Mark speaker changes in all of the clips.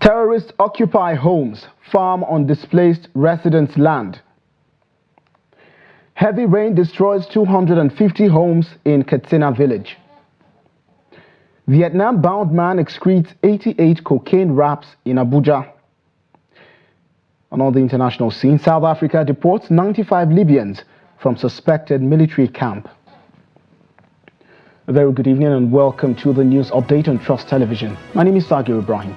Speaker 1: Terrorists occupy homes, farm on displaced residents' land. Heavy rain destroys 250 homes in Katsina village. Vietnam-bound man excretes 88 cocaine wraps in Abuja. On all the international scene, South Africa deports 95 Libyans from suspected military camp. A very good evening and welcome to the news update on Trust Television. My name is Sagir Ibrahim.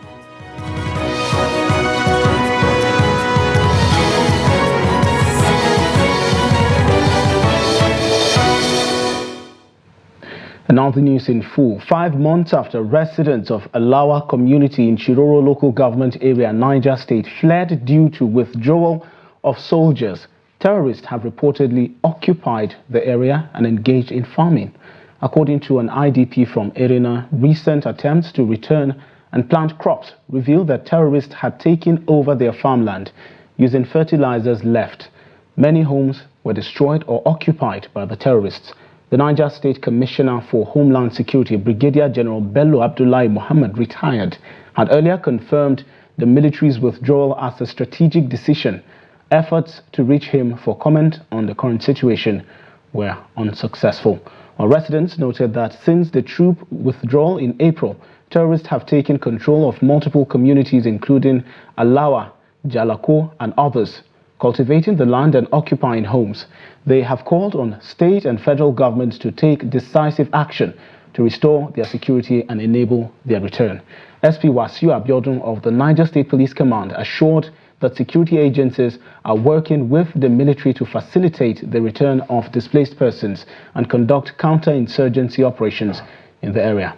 Speaker 1: And now the news in full. 5 months after residents of Alawa community in Chiroro local government area, Niger State, fled due to withdrawal of soldiers, terrorists have reportedly occupied the area and engaged in farming. According to an IDP from Erina, recent attempts to return and plant crops revealed that terrorists had taken over their farmland using fertilizers left. Many homes were destroyed or occupied by the terrorists. The Niger State Commissioner for Homeland Security, Brigadier General Bello Abdullahi Mohammed, retired, had earlier confirmed the military's withdrawal as a strategic decision. Efforts to reach him for comment on the current situation were unsuccessful. While residents noted that since the troop withdrawal in April, terrorists have taken control of multiple communities including Alawa, Jalako and others, cultivating the land and occupying homes. They have called on state and federal governments to take decisive action to restore their security and enable their return. SP Wasiu Abiodun of the Niger State Police Command assured that security agencies are working with the military to facilitate the return of displaced persons and conduct counter-insurgency operations in the area.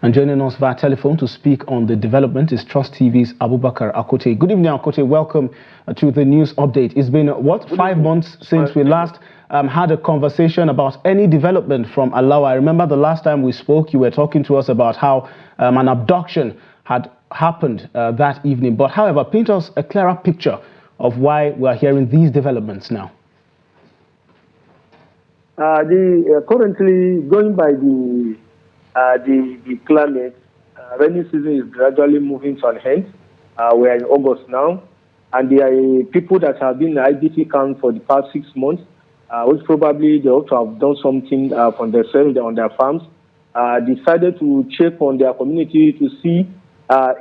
Speaker 1: And joining us via telephone to speak on the development is Trust TV's Abubakar Akote. Good evening, Akote. Welcome to the news update. It's been, 5 months since we last had a conversation about any development from Alawa. I remember the last time we spoke, you were talking to us about how an abduction had happened that evening. But however, paint us a clearer picture of why we are hearing these developments now.
Speaker 2: Currently, going by the climate, rainy season is gradually moving to an end. We are in August now, and there are people that have been in IDP camp for the past 6 months, which probably they ought to have done something for themselves on their farms, decided to check on their community to see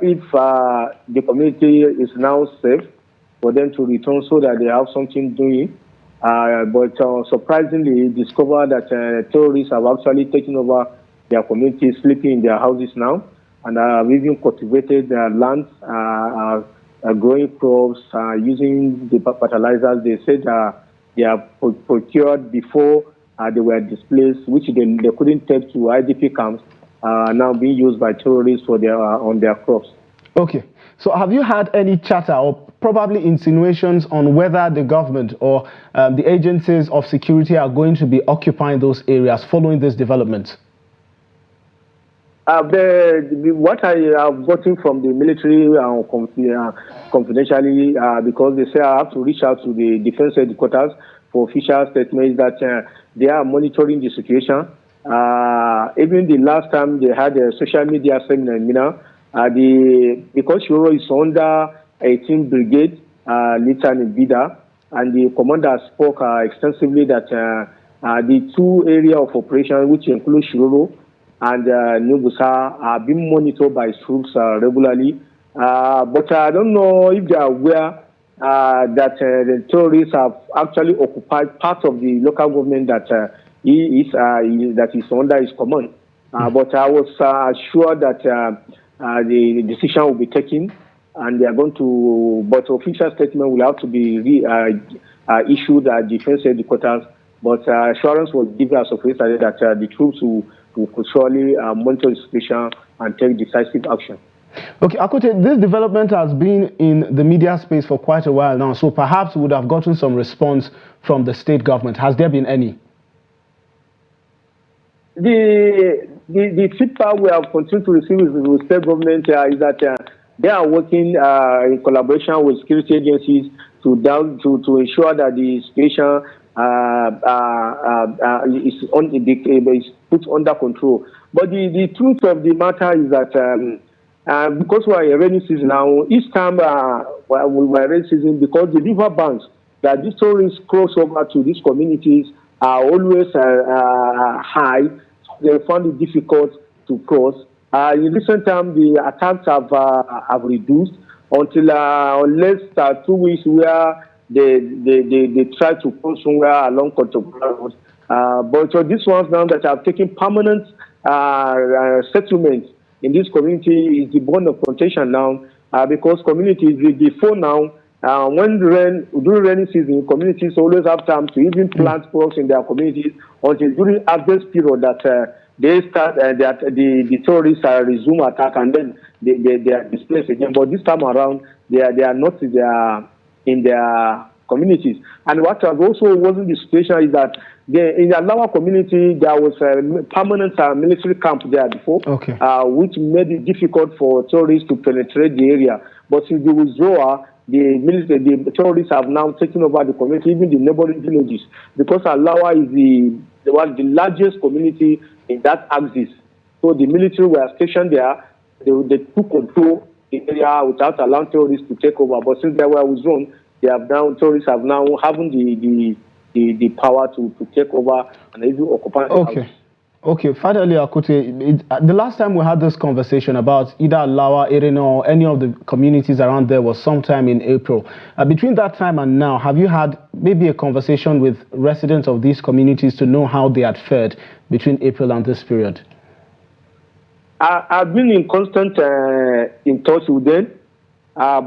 Speaker 2: if the community is now safe for them to return so that they have something doing. But surprisingly, discovered that terrorists have actually taken over their community, sleeping in their houses now, and have even cultivated their lands, growing crops, using the fertilizers they said they have procured before they were displaced, which they couldn't take to IDP camps, now being used by terrorists for on their crops.
Speaker 1: Okay, so have you had any chatter or probably insinuations on whether the government or the agencies of security are going to be occupying those areas following this development?
Speaker 2: What I have gotten from the military confidentially, because they say I have to reach out to the defense headquarters for official statements that they are monitoring the situation. Even the last time they had a social media seminar in Mina, because Shiro is under 18 Brigade, Lieutenant Bida, and the commander spoke extensively that the 2 areas of operation, which include Shiro and Nubusa, are being monitored by troops regularly. But I don't know if they are aware that the terrorists have actually occupied part of the local government that is under his command. But I was sure that the decision will be taken, and they are going to. But official statement will have to be issued at defense headquarters. But assurance was given as of yesterday that the troops will surely monitor the situation and take decisive action.
Speaker 1: Okay, Akote, this development has been in the media space for quite a while now, so perhaps we would have gotten some response from the state government. Has there been any? The feedback we have continued to receive with the state government is that they are working in collaboration with security agencies to ensure that the situation is put under control.
Speaker 2: But the truth of the matter is that because we are in rainy season now, each time we are rainy season, because the river banks that these tourists cross over to these communities are always high, so they find it difficult to cross. In recent time, the attacks have reduced until unless 2 weeks where they try to cross somewhere along Contemporary Road. But so these ones now that have taken permanent settlement in this community is the bond of contention now, because communities before now, during rainy season, communities always have time to even plant crops in their communities until during harvest period that they start that the terrorists resume attack and then they are displaced again. But this time around, they are not in their communities. And what has also wasn't the situation is that in the Alawa community, there was a permanent military camp there before, which made it difficult for terrorists to penetrate the area. But since the withdrawal, the terrorists have now taken over the community, even the neighboring villages, because Alawa is the largest community in that axis. So the military were stationed there. They took control the area without allowing terrorists to take over. But since they were withdrawn, terrorists have now having the power to take over and even occupy the house.
Speaker 1: Okay, Father Ali Akute, the last time we had this conversation about either Alawa, Erina, or any of the communities around there was sometime in April. Between that time and now, have you had maybe a conversation with residents of these communities to know how they had fared between April and this period?
Speaker 2: I've been in constant in touch with them,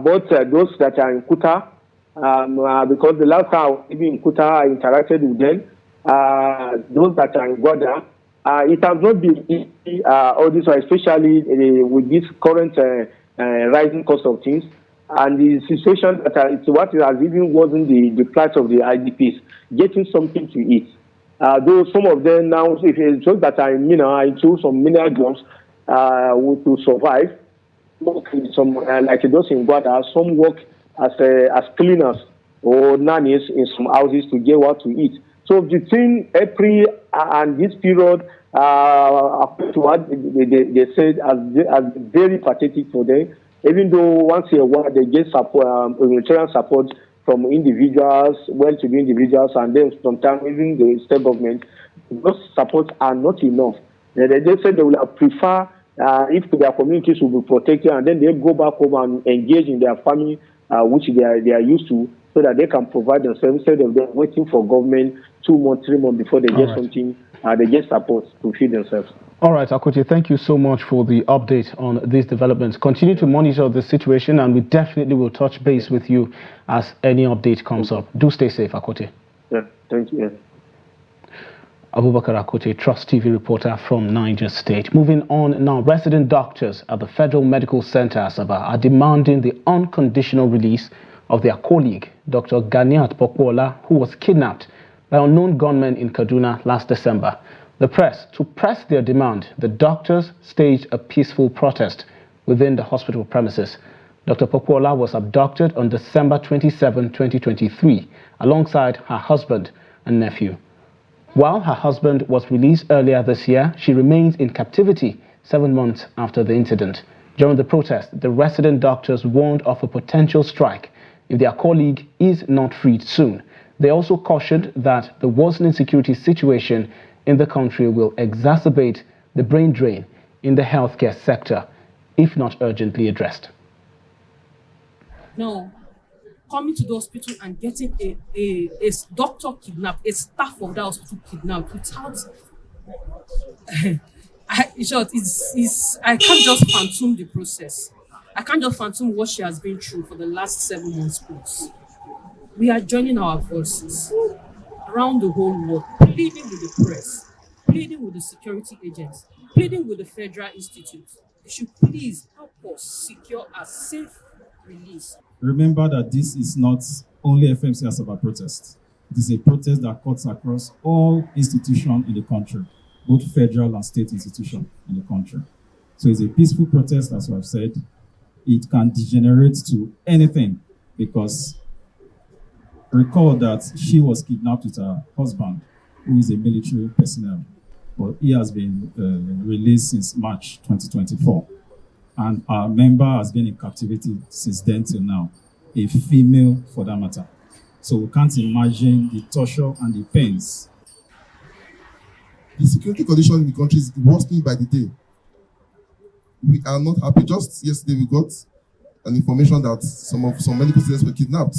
Speaker 2: both those that are in Kuta, because the last time even in Kuta I interacted with them, those that are in Gwada. It has not been easy, all this, especially with this current rising cost of things, and the situation that what has even wasn't the plight of the IDPs, getting something to eat. Though some of them now, if it's just that are into some mineral jobs to survive, some like those in Guada, some work as cleaners or nannies in some houses to get what to eat. So between April and this period, what they said as very pathetic for them. Even though once in a while they get support, humanitarian support from individuals, well-to-do individuals, and then sometimes even the state government, those supports are not enough. They said they will prefer if their communities will be protected, and then they go back home and engage in their farming, which they are used to, so that they can provide themselves instead of them waiting for government 2 months, 3 months before they get something, they get support to feed themselves. All
Speaker 1: right, Akute, thank you so much for the update on these developments. Continue to monitor the situation, and we definitely will touch base with you as any update comes up. Do stay safe, Akute.
Speaker 2: Yeah, thank you.
Speaker 1: Abubakar Akute, Trust TV reporter from Niger State. Moving on now, resident doctors at the Federal Medical Center Asaba are demanding the unconditional release of their colleague, Dr. Ganiat Pokwola, who was kidnapped by unknown gunmen in Kaduna last December. To press their demand, the doctors staged a peaceful protest within the hospital premises. Dr. Pokwola was abducted on December 27, 2023, alongside her husband and nephew. While her husband was released earlier this year, she remains in captivity 7 months after the incident. During the protest, the resident doctors warned of a potential strike if their colleague is not freed soon. They also cautioned that the worsening security situation in the country will exacerbate the brain drain in the healthcare sector if not urgently addressed.
Speaker 3: No, coming to the hospital and getting a doctor kidnapped, a staff of that hospital kidnapped without... in short, I can't just phantom the process. I can't just phantom what she has been through for the last 7 months plus. We are joining our forces around the whole world, pleading with the press, pleading with the security agents, pleading with the Federal Institute. They should please help us secure a safe release.
Speaker 4: Remember that this is not only FMC Asaba protest. It is a protest that cuts across all institutions in the country, both federal and state institutions in the country. So it's a peaceful protest, as I've said. It can degenerate to anything because recall that she was kidnapped with her husband, who is a military personnel. but he has been released since March 2024. And our member has been in captivity since then till now, a female for that matter. So we can't imagine the torture and the pains.
Speaker 5: The security condition in the country is worsening by the day. We are not happy. Just yesterday we got an information that some medical students were kidnapped.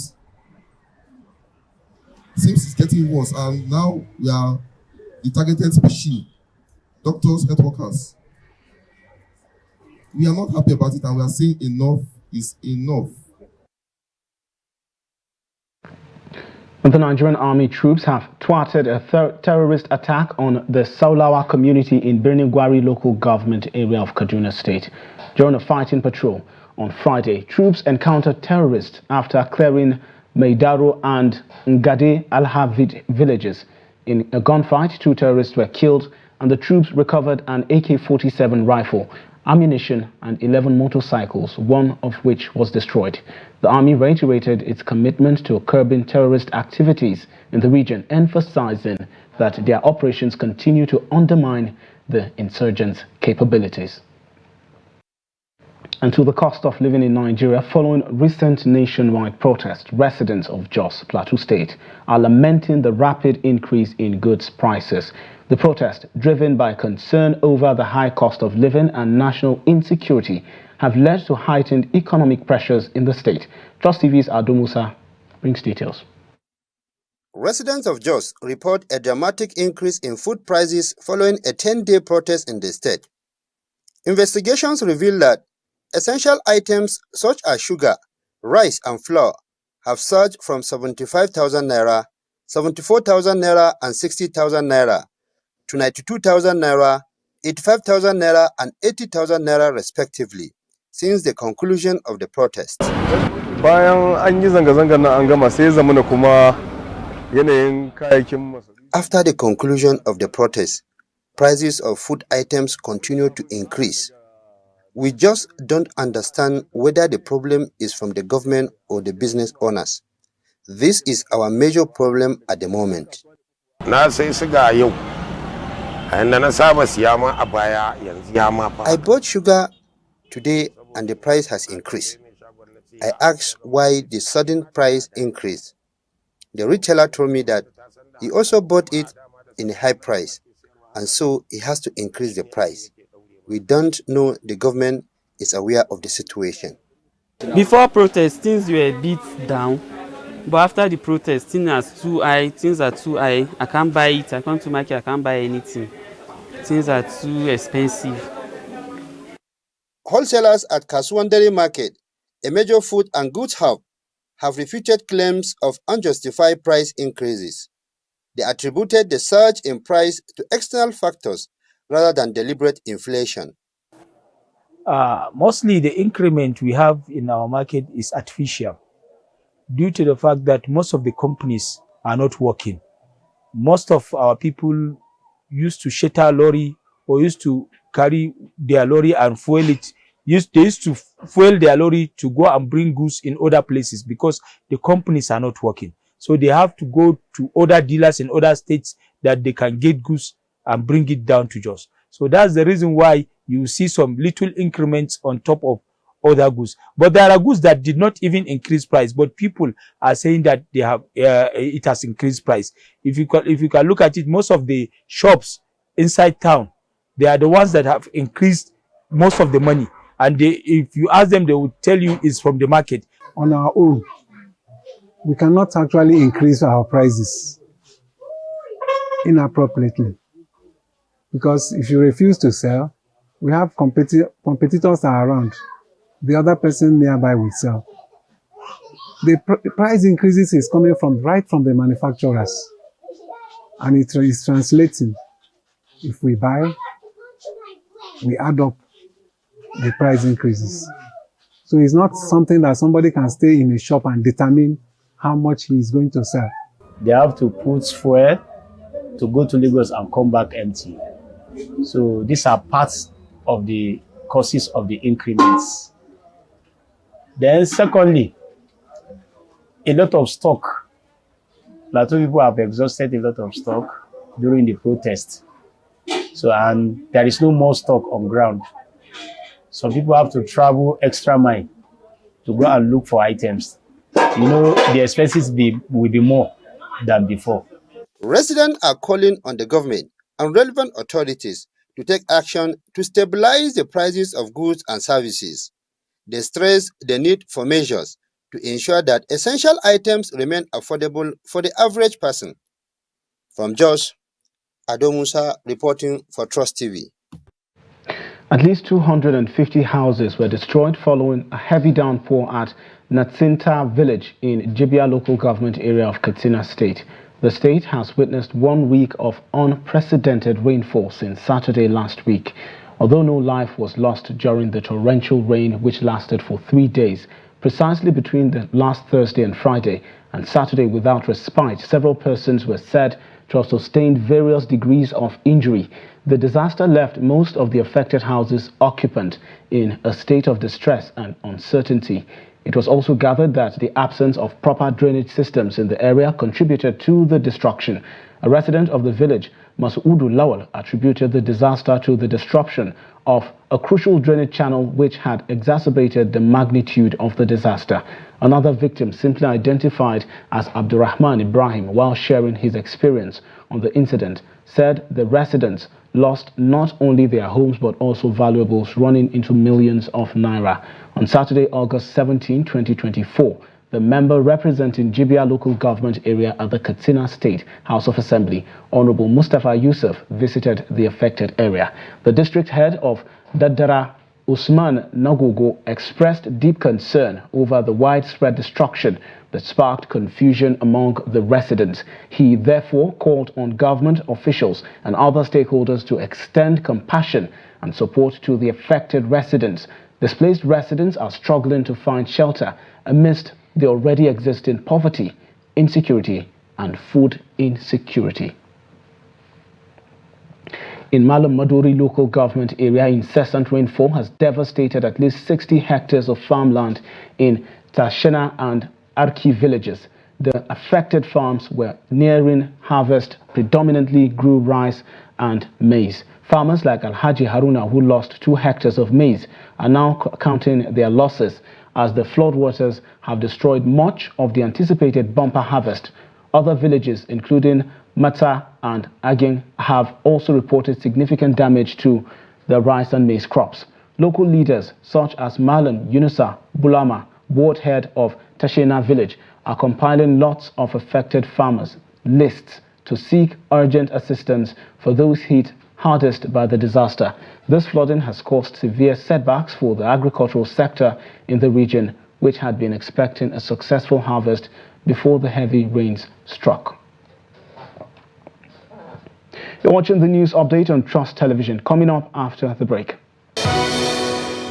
Speaker 5: Seems it's getting worse, and now we are the targeted species, doctors, health workers. We are not happy about it, and we are saying enough is enough.
Speaker 1: The Nigerian army troops have thwarted a terrorist attack on the Alawa community in Birnin Gwari local government area of Kaduna State. During a fighting patrol on Friday, troops encountered terrorists after clearing Maidaro and Ngade Alhavid villages. In a gunfight, 2 terrorists were killed and the troops recovered an AK-47 rifle, ammunition and 11 motorcycles, one of which was destroyed. The army reiterated its commitment to curbing terrorist activities in the region, emphasizing that their operations continue to undermine the insurgents' capabilities. And to the cost of living in Nigeria, following recent nationwide protests, residents of Jos, Plateau State, are lamenting the rapid increase in goods prices. The protest, driven by concern over the high cost of living and national insecurity, have led to heightened economic pressures in the state. Trust TV's Ado Musa brings details.
Speaker 6: Residents of Jos report a dramatic increase in food prices following a 10-day protest in the state. Investigations reveal that essential items such as sugar, rice and flour have surged from 75,000 naira, 74,000 naira and 60,000 naira to 92,000 naira, 85,000 naira and 80,000 naira respectively since the conclusion of the protest. After the conclusion of the protest, prices of food items continue to increase. We just don't understand whether the problem is from the government or the business owners. This is our major problem at the moment. I bought sugar today and the price has increased. I asked why the sudden price increase. The retailer told me that he also bought it in a high price and so he has to increase the price. We don't know the government is aware of the situation.
Speaker 7: Before protest, things were a bit down, but after the protest, things are too high. I can't buy it. I come to market, I can't buy anything. Things are too expensive.
Speaker 6: Wholesalers at Kasuandere Market, a major food and goods hub, have refuted claims of unjustified price increases. They attributed the surge in price to external factors rather than deliberate inflation.
Speaker 8: Mostly the increment we have in our market is artificial due to the fact that most of the companies are not working. Most of our people used to shatter lorry or used to carry their lorry and fuel it. They used to fuel their lorry to go and bring goods in other places because the companies are not working. So they have to go to other dealers in other states that they can get goods and bring it down to Jos. So that's the reason why you see some little increments on top of other goods. But there are goods that did not even increase price, but people are saying that they have it has increased price. If you can look at it, most of the shops inside town, they are the ones that have increased most of the money. And if you ask them, they will tell you it's from the market.
Speaker 9: On our own, we cannot actually increase our prices inappropriately. Because if you refuse to sell, we have competitors are around. The other person nearby will sell. The price increases is coming right from the manufacturers. And it is translating. If we buy, we add up the price increases. So it's not something that somebody can stay in a shop and determine how much he is going to sell.
Speaker 10: They have to put fuel to go to Lagos and come back empty. So these are parts of the causes of the increments. Then secondly, a lot of stock. Plateau people have exhausted a lot of stock during the protest. So, and there is no more stock on ground. Some people have to travel extra mile to go and look for items. The expenses will be more than before.
Speaker 6: Residents are calling on the government and relevant authorities to take action to stabilize the prices of goods and services. They stress the need for measures to ensure that essential items remain affordable for the average person. From Jos, Ado Musa reporting for Trust TV.
Speaker 1: At least 250 houses were destroyed following a heavy downpour at Natsinta village in Jibia local government area of Katsina state. The state has witnessed 1 week of unprecedented rainfall since Saturday last week. Although no life was lost during the torrential rain which lasted for 3 days, precisely between the last Thursday and Friday and Saturday without respite, several persons were said to have sustained various degrees of injury. The disaster left most of the affected houses occupant in a state of distress and uncertainty. It was also gathered that the absence of proper drainage systems in the area contributed to the destruction. A resident of the village, Masudu Lawal, attributed the disaster to the disruption of a crucial drainage channel which had exacerbated the magnitude of the disaster. Another victim, simply identified as Abdurrahman Ibrahim, while sharing his experience on the incident, said the residents lost not only their homes but also valuables running into millions of naira. On Saturday, August 17, 2024, the member representing Jibia local government area at the Katsina State House of Assembly, Honorable Mustafa Yusuf, visited the affected area. The district head of Daddara, Usman Nagogo, expressed deep concern over the widespread destruction that sparked confusion among the residents. He therefore called on government officials and other stakeholders to extend compassion and support to the affected residents. Displaced residents are struggling to find shelter amidst the already existing poverty, insecurity, and food insecurity. In Malam Maduri local government area, incessant rainfall has devastated at least 60 hectares of farmland in Tashena and Arki villages. The affected farms were nearing harvest, predominantly grew rice and maize. Farmers like Alhaji Haruna, who lost 2 hectares of maize, are now counting their losses as the floodwaters have destroyed much of the anticipated bumper harvest. Other villages, including Mata and Aging, have also reported significant damage to the rice and maize crops. Local leaders such as Malam Yunusa Bulama, ward head of Tashena village, are compiling lots of affected farmers' lists to seek urgent assistance for those hit hardest by the disaster. This flooding has caused severe setbacks for the agricultural sector in the region, which had been expecting a successful harvest before the heavy rains struck. You're watching the news update on Trust Television. Coming up after the break.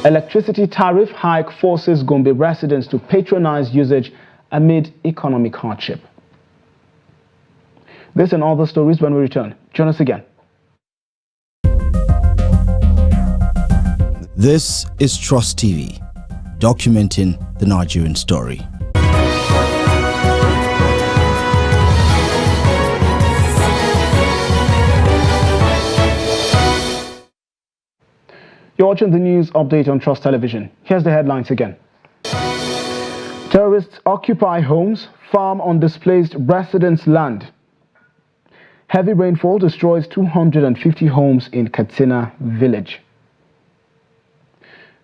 Speaker 1: Electricity tariff hike forces Gombe residents to patronize usage amid economic hardship. This and other stories when we return. Join us again.
Speaker 11: This is Trust TV, documenting the Nigerian story.
Speaker 1: You're watching the news update on Trust Television. Here's the headlines again. Terrorists occupy homes, farm on displaced residents' land. Heavy rainfall destroys 250 homes in Katsina village.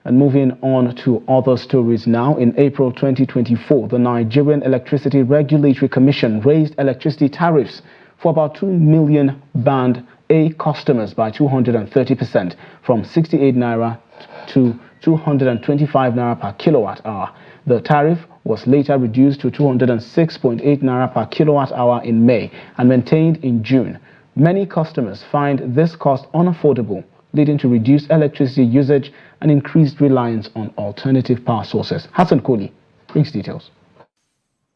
Speaker 1: And moving on to other stories now, in April 2024, the Nigerian Electricity Regulatory Commission raised electricity tariffs for about 2 million Band A customers by 230%, from 68 naira to 225 naira per kilowatt hour. The tariff was later reduced to 206.8 naira per kilowatt hour in May and maintained in June. Many customers find this cost unaffordable, leading to reduced electricity usage and increased reliance on alternative power sources. Hassan Koli brings details.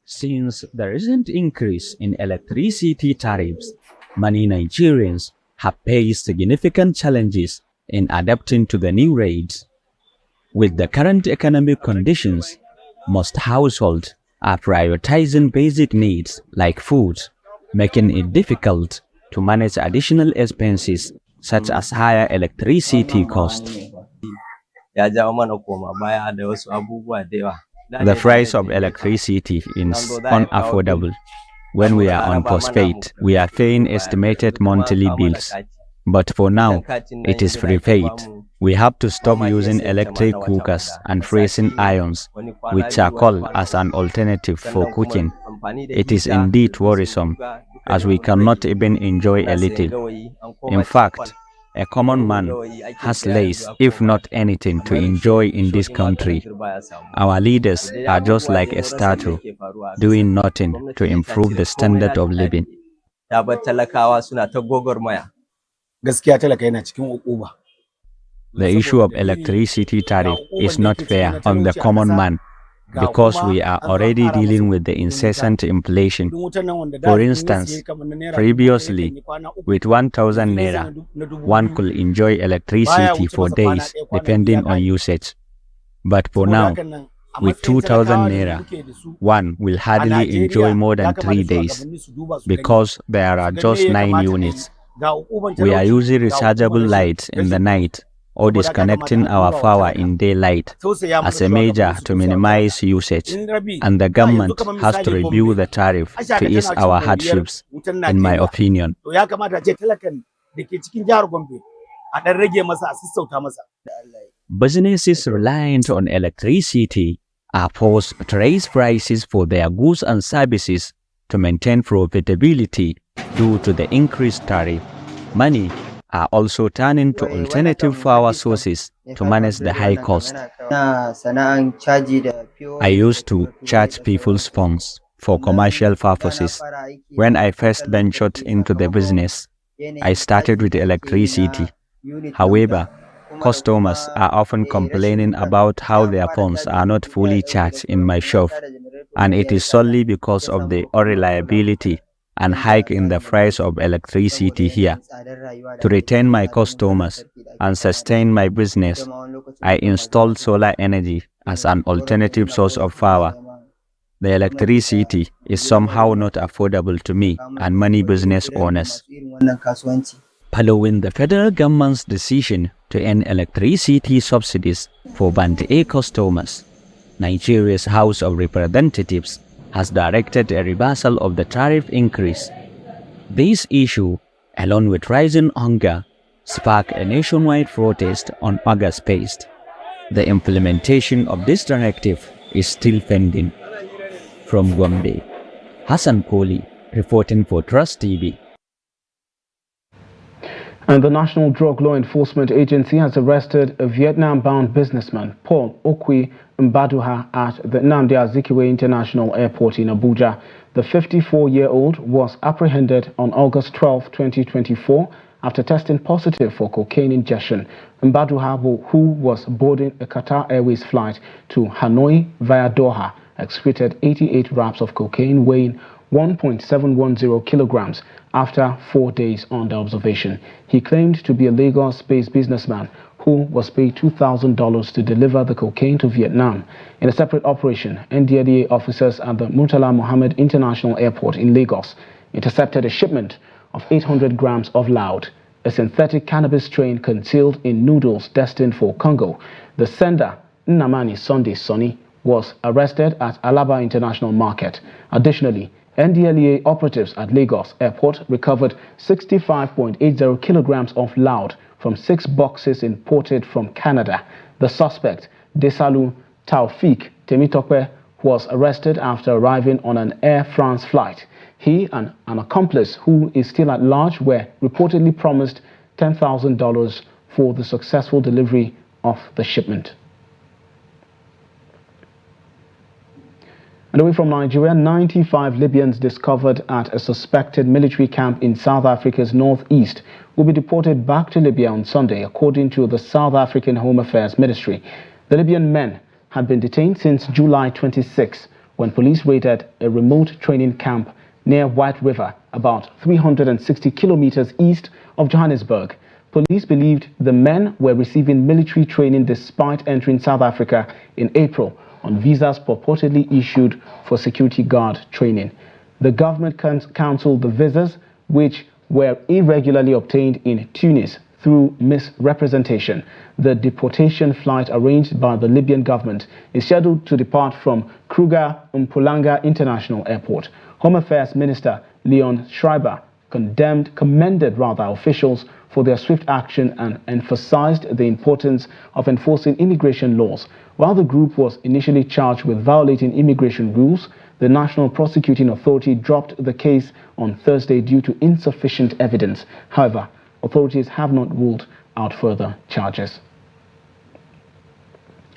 Speaker 12: Since the recent increase in electricity tariffs, many Nigerians have faced significant challenges in adapting to the new rates. With the current economic conditions, most households are prioritizing basic needs like food, making it difficult to manage additional expenses such as higher electricity cost. The price of electricity is unaffordable. When we are on postpaid, we are paying estimated monthly bills. But for now, it is prepaid. We have to stop using electric cookers and freezing irons with charcoal as an alternative for cooking. It is indeed worrisome, as we cannot even enjoy a little. In fact, a common man has less, if not anything, to enjoy in this country. Our leaders are just like a statue, doing nothing to improve the standard of living. The issue of electricity tariff is not fair on the common man, because we are already dealing with the incessant inflation. For instance, previously, with 1,000 naira, one could enjoy electricity for days depending on usage. But for now, with 2,000 naira, one will hardly enjoy more than 3 days, because there are just 9 units. We are using rechargeable lights in the night, or disconnecting our power in daylight as a measure to minimize usage, and the government has to review the tariff to ease our hardships, in my opinion. Businesses reliant on electricity are forced to raise prices for their goods and services to maintain profitability due to the increased tariff. Many are also turning to alternative power sources to manage the high cost. I used to charge people's phones for commercial purposes. When I first ventured into the business, I started with electricity. However, customers are often complaining about how their phones are not fully charged in my shop, and it is solely because of the unreliability and hike in the price of electricity here. To retain my customers and sustain my business, I installed solar energy as an alternative source of power. The electricity is somehow not affordable to me and many business owners. Following the federal government's decision to end electricity subsidies for Band A customers, Nigeria's House of Representatives has directed a reversal of the tariff increase. This issue, along with rising hunger, sparked a nationwide protest on August 1st. The implementation of this directive is still pending. From Gombe, Hassan Koli reporting for Trust TV.
Speaker 1: And the National Drug Law Enforcement Agency has arrested a Vietnam-bound businessman, Paul Okwi Mbaduha, at the Nnamdi Azikiwe International Airport in Abuja. The 54-year-old was apprehended on August 12, 2024, after testing positive for cocaine ingestion. Mbaduha, who was boarding a Qatar Airways flight to Hanoi via Doha, excreted 88 wraps of cocaine weighing 1.710 kilograms after 4 days under observation. He claimed to be a Lagos-based businessman who was paid $2,000 to deliver the cocaine to Vietnam. In a separate operation, NDLEA officers at the Murtala Mohammed International Airport in Lagos intercepted a shipment of 800 grams of loud, a synthetic cannabis strain concealed in noodles destined for Congo. The sender, Nnamani Sunday Sonny, was arrested at Alawa International Market. Additionally, NDLEA operatives at Lagos Airport recovered 65.80 kilograms of loud from 6 boxes imported from Canada. The suspect, Desalu Taufik Temitope, was arrested after arriving on an Air France flight. He and an accomplice who is still at large were reportedly promised $10,000 for the successful delivery of the shipment. And away from Nigeria, 95 Libyans discovered at a suspected military camp in South Africa's northeast will be deported back to Libya on Sunday, according to the South African Home Affairs Ministry. The Libyan men had been detained since July 26, when police raided a remote training camp near White River, about 360 kilometers east of Johannesburg. Police believed the men were receiving military training despite entering South Africa in April on visas purportedly issued for security guard training. The government cancelled the visas, which were irregularly obtained in Tunis through misrepresentation. The deportation flight arranged by the Libyan government is scheduled to depart from Kruger Mpulanga International Airport. Home Affairs Minister Leon Schreiber commended officials for their swift action and emphasized the importance of enforcing immigration laws. While the group was initially charged with violating immigration rules, the National Prosecuting Authority dropped the case on Thursday due to insufficient evidence. However, authorities have not ruled out further charges.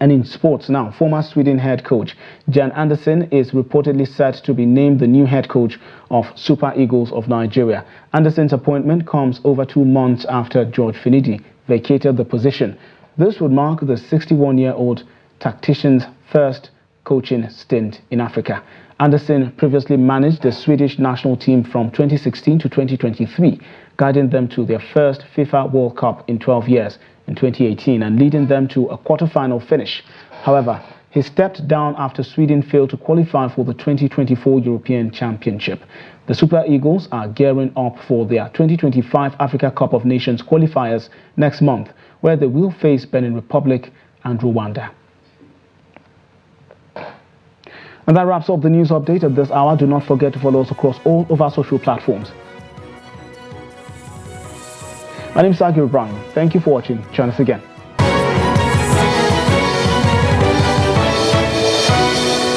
Speaker 1: And in sports now, former Sweden head coach Jan Andersson is reportedly set to be named the new head coach of Super Eagles of Nigeria. Andersson's appointment comes over 2 months after George Finidi vacated the position. This would mark the 61-year-old tactician's first coaching stint in Africa. Andersson previously managed the Swedish national team from 2016 to 2023, guiding them to their first FIFA World Cup in 12 years in 2018 and leading them to a quarter-final finish. However, he stepped down after Sweden failed to qualify for the 2024 European Championship. The Super Eagles are gearing up for their 2025 Africa Cup of Nations qualifiers next month, where they will face Benin Republic and Rwanda. And that wraps up the news update at this hour. Do not forget to follow us across all of our social platforms. My name is Agil Brown. Thank you for watching. Join us again.